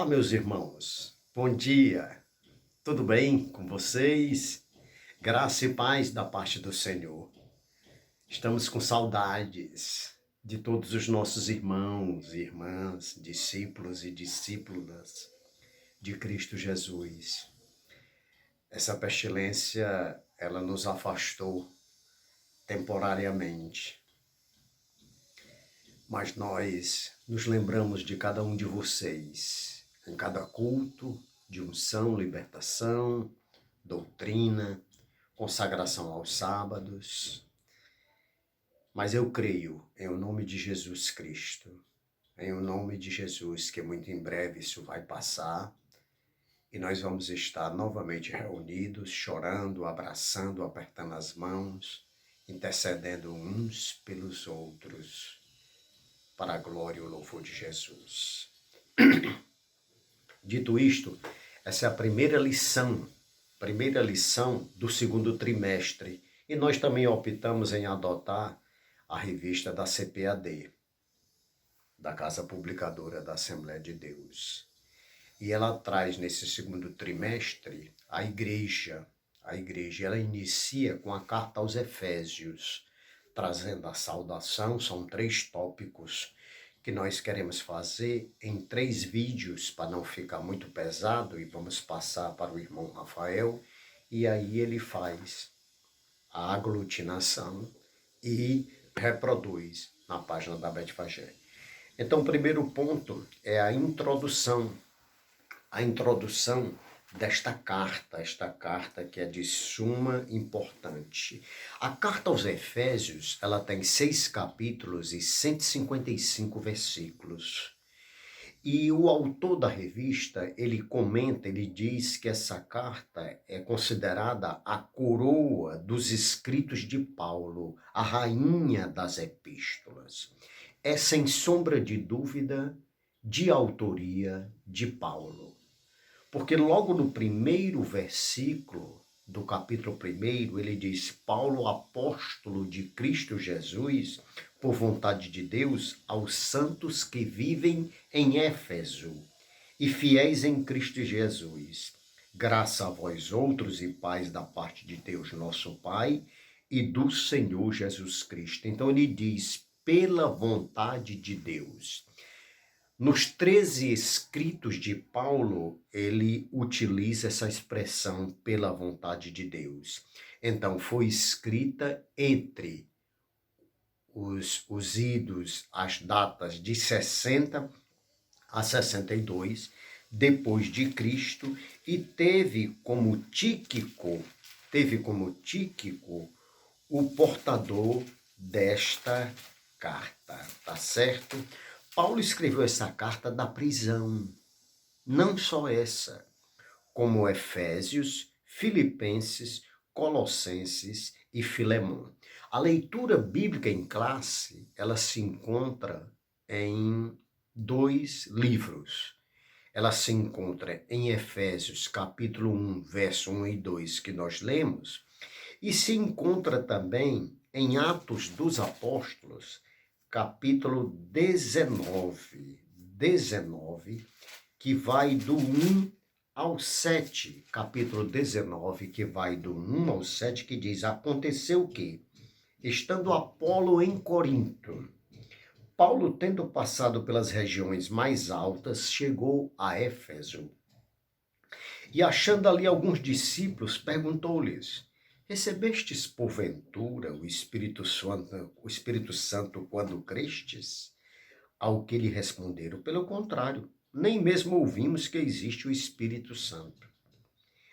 Meus irmãos, bom dia, tudo bem com vocês? Graça e paz da parte do Senhor. Estamos com saudades de todos os nossos irmãos e irmãs, discípulos e discípulas de Cristo Jesus. Essa pestilência, ela nos afastou temporariamente, mas nós nos lembramos de cada um de vocês, em cada culto de unção, libertação, doutrina, consagração aos sábados. Mas eu creio em o nome de Jesus Cristo, em o nome de Jesus, que muito em breve isso vai passar e nós vamos estar novamente reunidos, chorando, abraçando, apertando as mãos, intercedendo uns pelos outros, para a glória e o louvor de Jesus. Dito isto, essa é a primeira lição do segundo trimestre. E nós também optamos em adotar a revista da CPAD, da Casa Publicadora da Assembleia de Deus. E ela traz nesse segundo trimestre a igreja. Ela inicia com a carta aos Efésios, trazendo a saudação. São 3 tópicos que nós queremos fazer em 3 vídeos, para não ficar muito pesado, e vamos passar para o irmão Rafael, e aí ele faz a aglutinação e reproduz na página da Betfagé. Então, o primeiro ponto é a introdução desta carta, esta carta que é de suma importância. A carta aos Efésios, ela tem 6 capítulos e 155 versículos. E o autor da revista, ele comenta, ele diz que essa carta é considerada a coroa dos escritos de Paulo, a rainha das epístolas. É, sem sombra de dúvida, de autoria de Paulo. Porque logo no primeiro versículo do capítulo 1, ele diz: Paulo, apóstolo de Cristo Jesus, por vontade de Deus, aos santos que vivem em Éfeso e fiéis em Cristo Jesus. Graça a vós outros e paz da parte de Deus nosso Pai e do Senhor Jesus Cristo. Então ele diz, pela vontade de Deus. Nos 13 escritos de Paulo, ele utiliza essa expressão pela vontade de Deus. Então, foi escrita entre os idos, as datas de 60 a 62, depois de Cristo, e teve como Tíquico o portador desta carta, tá certo? Paulo escreveu essa carta da prisão, não só essa, como Efésios, Filipenses, Colossenses e Filemão. A leitura bíblica em classe, ela se encontra em 2 livros. Ela se encontra em Efésios, capítulo 1, verso 1 e 2, que nós lemos, e se encontra também em Atos dos Apóstolos, capítulo 19, que vai do 1 ao 7, capítulo 19, que vai do 1 ao 7, que diz, aconteceu que, estando Apolo em Corinto, Paulo, tendo passado pelas regiões mais altas, chegou a Éfeso. E achando ali alguns discípulos, perguntou-lhes, recebestes porventura o Espírito Santo quando crestes? Ao que lhe responderam, pelo contrário, nem mesmo ouvimos que existe o Espírito Santo.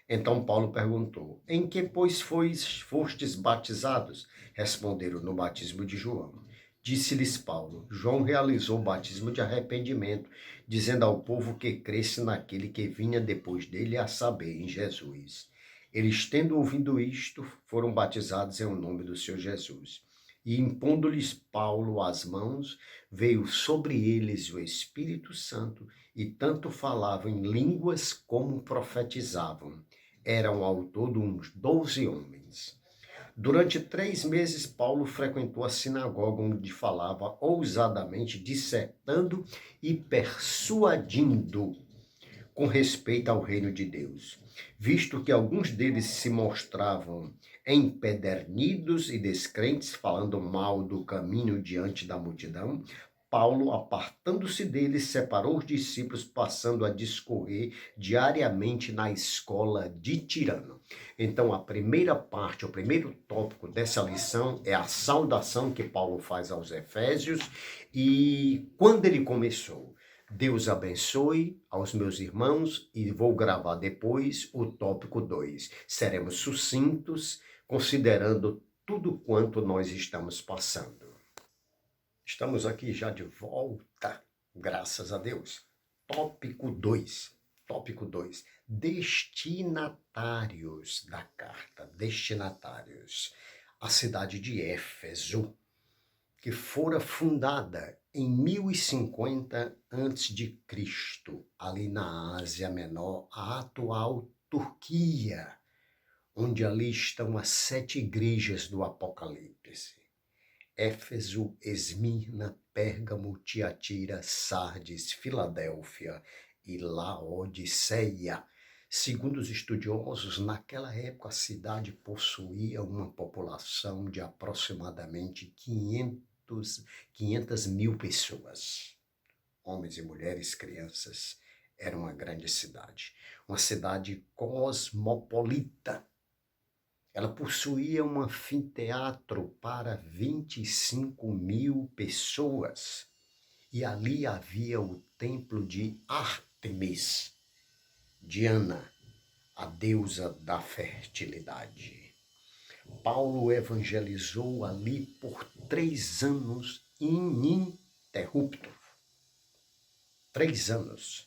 Então Paulo perguntou, em que, pois, fostes batizados? Responderam, no batismo de João. Disse-lhes Paulo, João realizou o batismo de arrependimento, dizendo ao povo que cresce naquele que vinha depois dele, a saber, em Jesus. Eles, tendo ouvido isto, foram batizados em nome do Senhor Jesus. E impondo-lhes Paulo as mãos, veio sobre eles o Espírito Santo, e tanto falavam em línguas como profetizavam. Eram ao todo uns 12 homens. Durante 3 meses, Paulo frequentou a sinagoga, onde falava ousadamente, dissertando e persuadindo com respeito ao reino de Deus, visto que alguns deles se mostravam empedernidos e descrentes, falando mal do caminho diante da multidão. Paulo, apartando-se deles, separou os discípulos, passando a discorrer diariamente na escola de Tirano. Então, a primeira parte, o primeiro tópico dessa lição é a saudação que Paulo faz aos Efésios. E quando ele começou, Deus abençoe aos meus irmãos, e vou gravar depois o tópico 2. Seremos sucintos, considerando tudo quanto nós estamos passando. Estamos aqui já de volta, graças a Deus. Tópico 2. Tópico 2. Destinatários da carta. Destinatários. A cidade de Éfeso, que fora fundada em 1050 a.C., ali na Ásia Menor, a atual Turquia, onde ali estão as 7 igrejas do Apocalipse. Éfeso, Esmirna, Pérgamo, Tiatira, Sardes, Filadélfia e Laodiceia. Segundo os estudiosos, naquela época a cidade possuía uma população de aproximadamente 500 mil pessoas. Homens e mulheres, crianças, era uma grande cidade. Uma cidade cosmopolita. Ela possuía um anfiteatro para 25 mil pessoas. E ali havia o templo de Ártemis, Diana, a deusa da fertilidade. Paulo evangelizou ali por 3 anos ininterruptos. 3 anos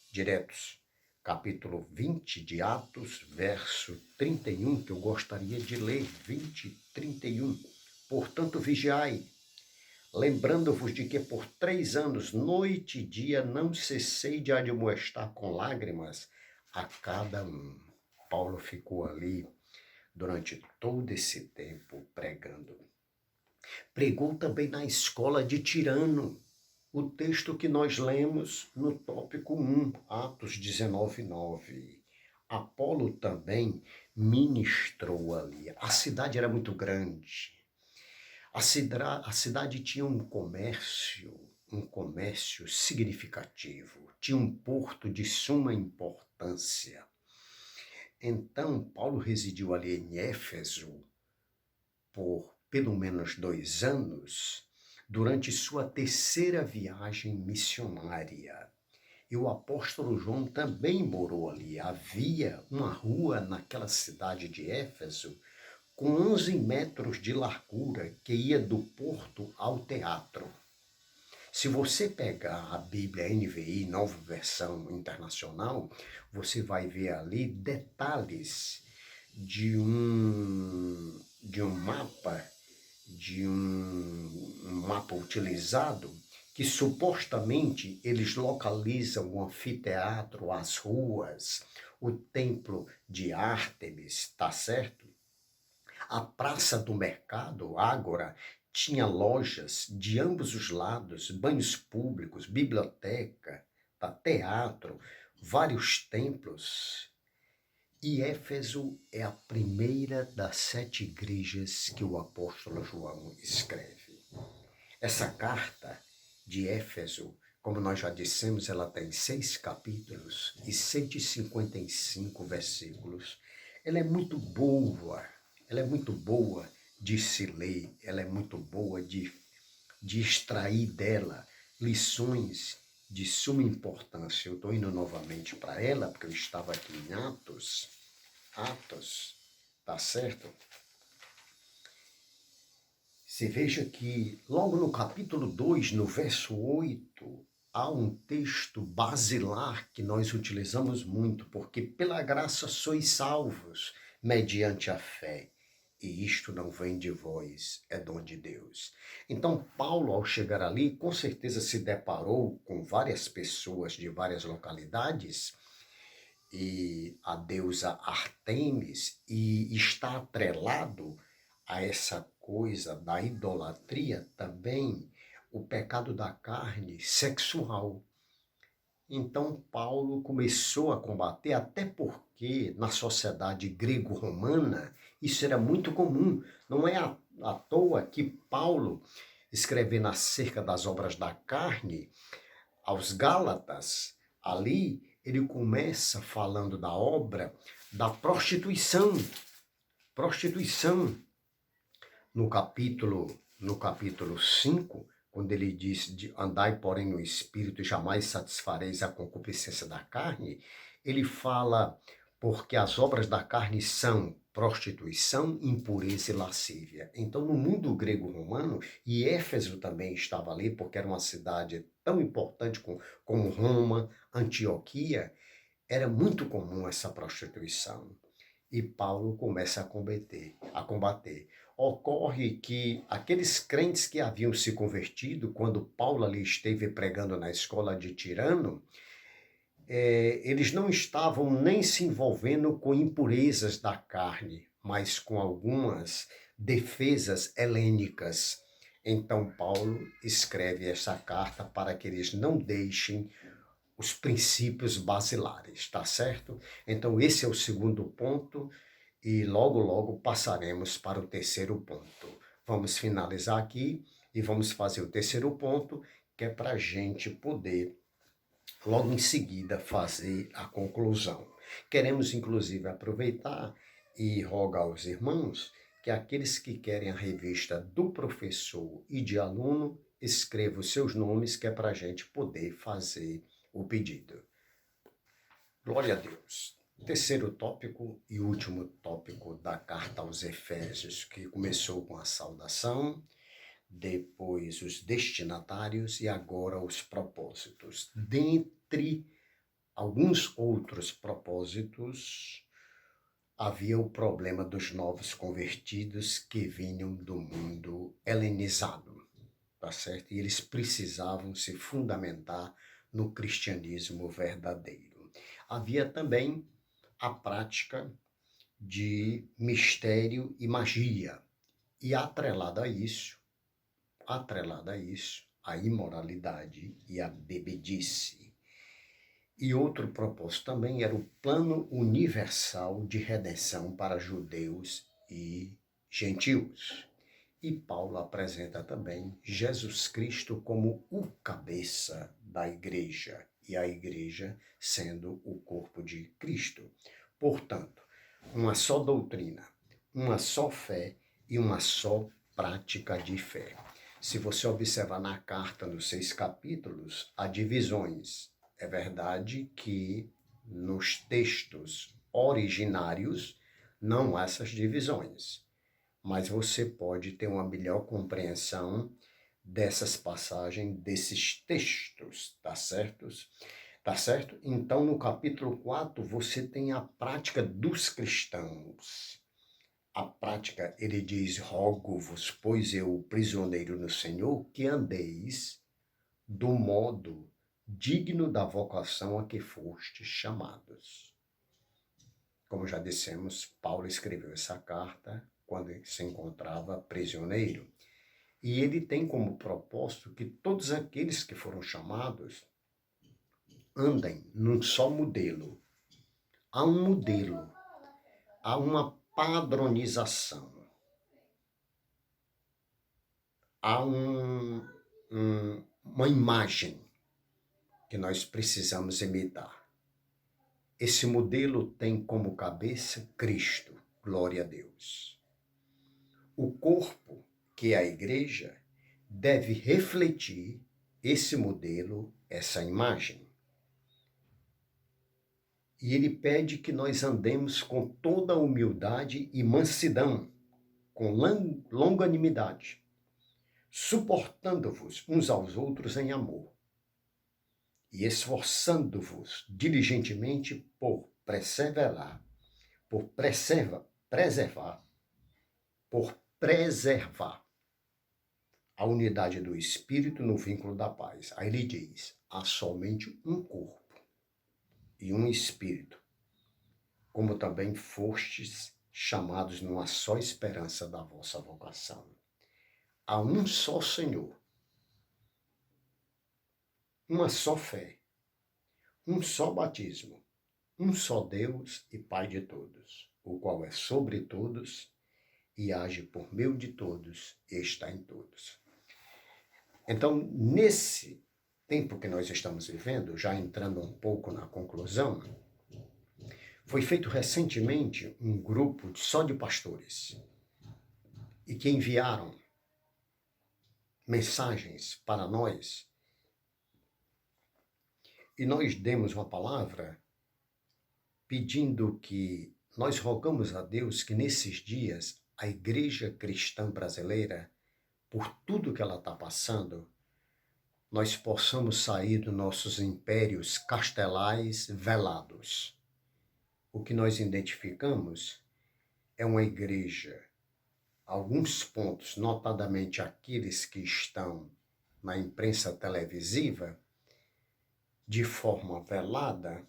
diretos. Capítulo 20 de Atos, verso 31, que eu gostaria de ler, 20, 31. Portanto, vigiai, lembrando-vos de que por 3 anos, noite e dia, não cessei de admoestar com lágrimas a cada um. Paulo ficou ali durante todo esse tempo pregando. Pregou também na escola de Tirano, o texto que nós lemos no tópico 1, Atos 19, 9. Apolo também ministrou ali. A cidade era muito grande. A cidade tinha um comércio significativo. Tinha um porto de suma importância. Então, Paulo residiu ali em Éfeso por pelo menos 2 anos, durante sua 3ª viagem missionária. E o apóstolo João também morou ali. Havia uma rua naquela cidade de Éfeso com 11 metros de largura que ia do porto ao teatro. Se você pegar a Bíblia NVI, Nova Versão Internacional, você vai ver ali detalhes de um mapa, um mapa utilizado, que supostamente eles localizam o anfiteatro, as ruas, o templo de Ártemis, tá certo? A praça do mercado, Ágora, tinha lojas de ambos os lados, banhos públicos, biblioteca, teatro, vários templos. E Éfeso é a primeira das 7 igrejas que o apóstolo João escreve. Essa carta de Éfeso, como nós já dissemos, ela tem 6 capítulos e 155 versículos. Ela é muito boa de se ler, ela é muito boa de extrair dela lições de suma importância. Eu estou indo novamente para ela, porque eu estava aqui em Atos, tá certo? Você veja que logo no capítulo 2, no verso 8, há um texto basilar que nós utilizamos muito, porque pela graça sois salvos, mediante a fé. E isto não vem de vós, é dom de Deus. Então, Paulo, ao chegar ali, com certeza se deparou com várias pessoas de várias localidades, e a deusa Ártemis, e está atrelado a essa coisa da idolatria também o pecado da carne sexual. Então Paulo começou a combater, até porque na sociedade grego-romana isso era muito comum. Não é à toa que Paulo, escrevendo acerca das obras da carne, aos Gálatas, ali ele começa falando da obra da prostituição. Prostituição. No capítulo 5, quando ele diz de andai, porém, no Espírito, e jamais satisfareis a concupiscência da carne, ele fala, porque as obras da carne são prostituição, impureza e lascívia. Então, no mundo grego-romano, e Éfeso também estava ali, porque era uma cidade tão importante como Roma, Antioquia, era muito comum essa prostituição. E Paulo começa a combater. Ocorre que aqueles crentes que haviam se convertido, quando Paulo ali esteve pregando na escola de Tirano, eles não estavam nem se envolvendo com impurezas da carne, mas com algumas defesas helênicas. Então Paulo escreve essa carta para que eles não deixem os princípios basilares, tá certo? Então esse é o segundo ponto e logo logo passaremos para o terceiro ponto. Vamos finalizar aqui e vamos fazer o terceiro ponto, que é para a gente poder logo em seguida fazer a conclusão. Queremos inclusive aproveitar e rogar aos irmãos que aqueles que querem a revista do professor e de aluno escrevam os seus nomes, que é para a gente poder fazer o pedido. Glória a Deus. Terceiro tópico e último tópico da carta aos Efésios, que começou com a saudação, depois os destinatários e agora os propósitos. Dentre alguns outros propósitos, havia o problema dos novos convertidos que vinham do mundo helenizado, tá certo? E eles precisavam se fundamentar no cristianismo verdadeiro. Havia também a prática de mistério e magia, e atrelada a isso, a imoralidade e a bebedice. E outro propósito também era o plano universal de redenção para judeus e gentios. E Paulo apresenta também Jesus Cristo como o cabeça da igreja, e a igreja sendo o corpo de Cristo. Portanto, uma só doutrina, uma só fé e uma só prática de fé. Se você observar na carta, nos 6 capítulos, há divisões. É verdade que nos textos originários não há essas divisões, mas você pode ter uma melhor compreensão dessas passagens, desses textos, tá certo? Tá certo? Então, no capítulo 4, você tem a prática dos cristãos. A prática, ele diz, rogo-vos, pois eu, prisioneiro no Senhor, que andeis do modo digno da vocação a que fostes chamados. Como já dissemos, Paulo escreveu essa carta quando ele se encontrava prisioneiro. E ele tem como propósito que todos aqueles que foram chamados andem num só modelo. Há um modelo, há uma padronização, há uma imagem que nós precisamos imitar. Esse modelo tem como cabeça Cristo, glória a Deus. O corpo, que é a igreja, deve refletir esse modelo, essa imagem. E ele pede que nós andemos com toda humildade e mansidão, com longanimidade, suportando-vos uns aos outros em amor, e esforçando-vos diligentemente por preservar a unidade do Espírito no vínculo da paz. Aí ele diz, há somente um corpo e um Espírito, como também fostes chamados numa só esperança da vossa vocação. Há um só Senhor, uma só fé, um só batismo, um só Deus e Pai de todos, o qual é sobre todos e age por meio de todos e está em todos. Então, nesse tempo que nós estamos vivendo, já entrando um pouco na conclusão, foi feito recentemente um grupo só de pastores e que enviaram mensagens para nós e nós demos uma palavra pedindo que nós rogamos a Deus que nesses dias a igreja cristã brasileira, por tudo que ela está passando, nós possamos sair dos nossos impérios castelais velados. O que nós identificamos é uma igreja, alguns pontos, notadamente aqueles que estão na imprensa televisiva, de forma velada,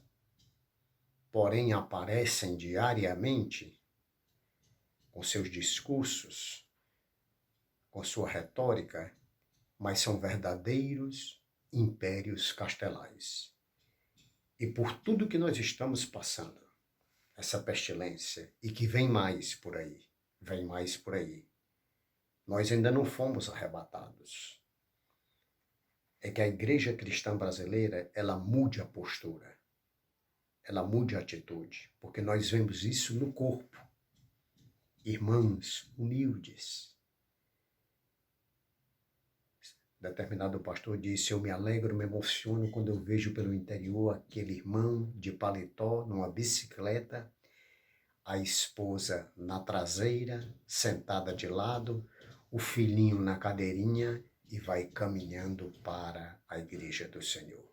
porém aparecem diariamente com seus discursos, com sua retórica, mas são verdadeiros impérios castelais. E por tudo que nós estamos passando, essa pestilência, e que vem mais por aí, nós ainda não fomos arrebatados. É que a igreja cristã brasileira, ela mude a postura, ela mude a atitude, porque nós vemos isso no corpo. Irmãos humildes. Determinado pastor disse, eu me alegro, me emociono quando eu vejo pelo interior aquele irmão de paletó numa bicicleta, a esposa na traseira, sentada de lado, o filhinho na cadeirinha e vai caminhando para a igreja do Senhor.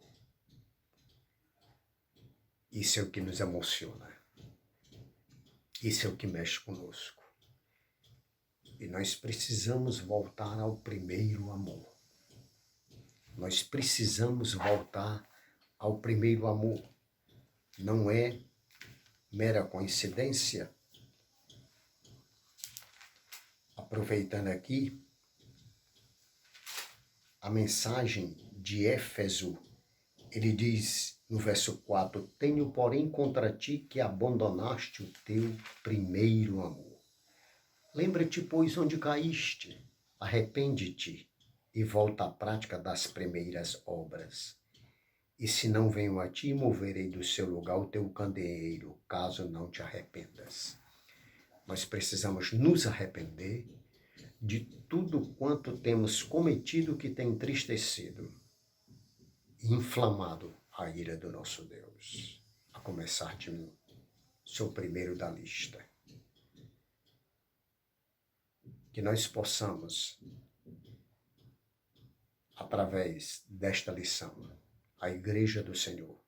Isso é o que nos emociona. Isso é o que mexe conosco. E nós precisamos voltar ao primeiro amor. Nós precisamos voltar ao primeiro amor. Não é mera coincidência. Aproveitando aqui a mensagem de Éfeso, ele diz no verso 4, tenho porém contra ti que abandonaste o teu primeiro amor. Lembra-te, pois, onde caíste, arrepende-te e volta à prática das primeiras obras. E se não venho a ti, moverei do seu lugar o teu candeeiro, caso não te arrependas. Nós precisamos nos arrepender de tudo quanto temos cometido que tem entristecido e inflamado a ira do nosso Deus. A começar de mim, sou o primeiro da lista. Que nós possamos, através desta lição, a Igreja do Senhor,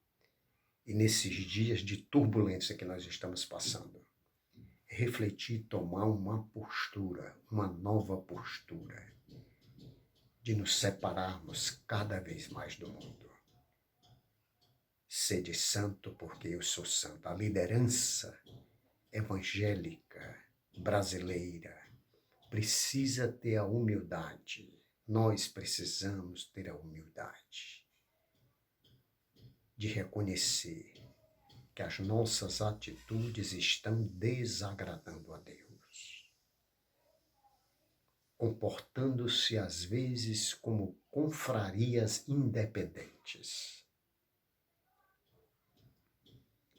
e nesses dias de turbulência que nós estamos passando, refletir, tomar uma postura, uma nova postura, de nos separarmos cada vez mais do mundo. Sede santo, porque eu sou santo. A liderança evangélica brasileira precisa ter a humildade. Nós precisamos ter a humildade de reconhecer que as nossas atitudes estão desagradando a Deus, comportando-se às vezes como confrarias independentes.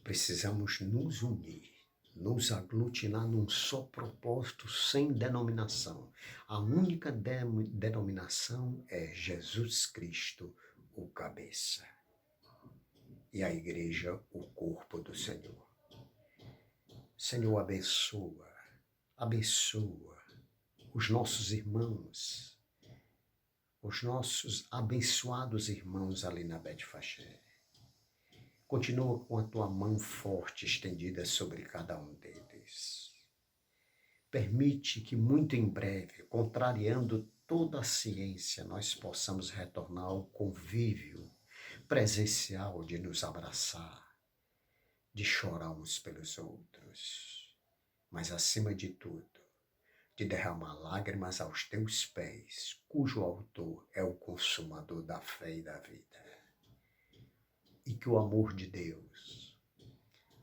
Precisamos nos unir, nos aglutinar num só propósito, sem denominação. A única denominação é Jesus Cristo, o cabeça. E a igreja, o corpo do Senhor. Senhor, abençoa os nossos irmãos, os nossos abençoados irmãos ali na Betfagé. Continua com a tua mão forte estendida sobre cada um deles. Permite que muito em breve, contrariando toda a ciência, nós possamos retornar ao convívio presencial de nos abraçar, de chorar uns pelos outros, mas acima de tudo, de derramar lágrimas aos teus pés, cujo autor é o consumador da fé e da vida. e que o amor de Deus,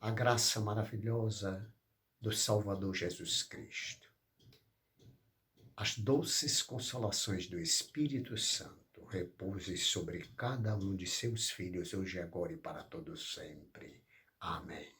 a graça maravilhosa do Salvador Jesus Cristo, as doces consolações do Espírito Santo repouse sobre cada um de seus filhos, hoje, agora e para todos sempre. Amém.